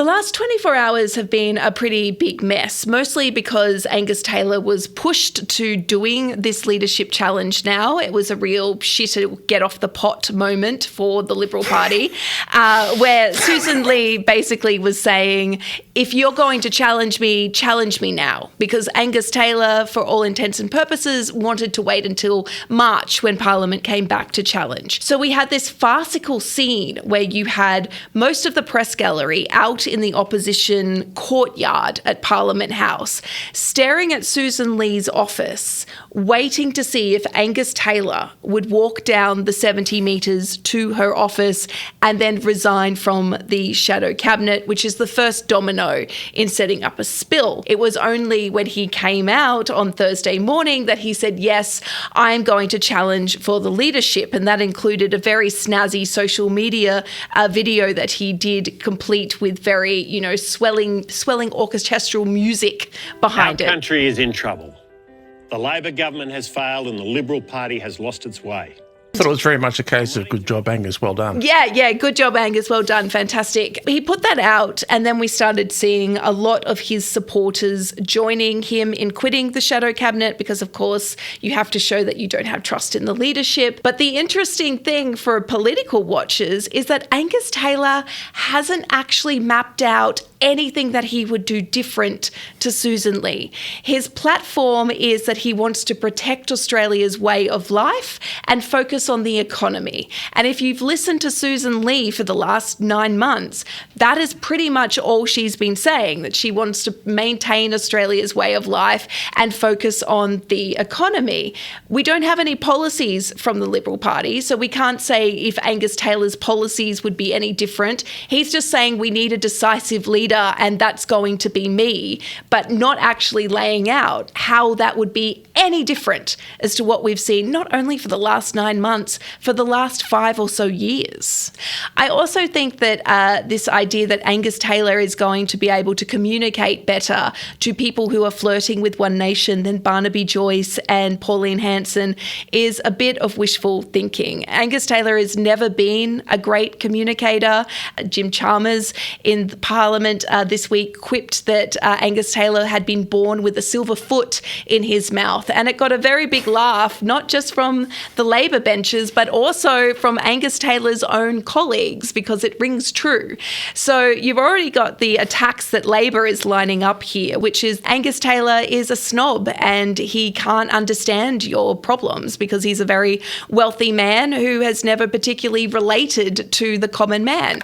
The last 24 hours have been a pretty big mess, mostly because Angus Taylor was pushed to doing this leadership challenge now. It was a real shit get off the pot moment for the Liberal Party, where Sussan Ley basically was saying, if you're going to challenge me now. Because Angus Taylor, for all intents and purposes, wanted to wait until March when Parliament came back to challenge. So we had this farcical scene where you had most of the press gallery out in the opposition courtyard at Parliament House, staring at Sussan Ley's office, waiting to see if Angus Taylor would walk down the 70 metres to her office and then resign from the shadow cabinet, which is the first domino in setting up a spill. It was only when he came out on Thursday morning that he said, yes, I am going to challenge for the leadership. And that included a very snazzy social media video that he did, complete with very, swelling orchestral music behind it. Our country is in trouble. The Labor government has failed and the Liberal Party has lost its way. I thought it was very much a case of good job, Angus, well done. Yeah, good job, Angus, well done, fantastic. He put that out and then we started seeing a lot of his supporters joining him in quitting the shadow cabinet because, of course, you have to show that you don't have trust in the leadership. But the interesting thing for political watchers is that Angus Taylor hasn't actually mapped out anything that he would do different to Sussan Ley. His platform is that he wants to protect Australia's way of life and focus on the economy. And if you've listened to Sussan Ley for the last 9 months, that is pretty much all she's been saying, that she wants to maintain Australia's way of life and focus on the economy. We don't have any policies from the Liberal Party, so we can't say if Angus Taylor's policies would be any different. He's just saying we need a decisive leader and that's going to be me, but not actually laying out how that would be any different as to what we've seen, not only for the last 9 months, for the last 5 or so years. I also think that this idea that Angus Taylor is going to be able to communicate better to people who are flirting with One Nation than Barnaby Joyce and Pauline Hanson is a bit of wishful thinking. Angus Taylor has never been a great communicator. Jim Chalmers in the Parliament this week quipped that Angus Taylor had been born with a silver foot in his mouth. And it got a very big laugh, not just from the Labor benches, but also from Angus Taylor's own colleagues, because it rings true. So you've already got the attacks that Labor is lining up here, which is Angus Taylor is a snob and he can't understand your problems because he's a very wealthy man who has never particularly related to the common man.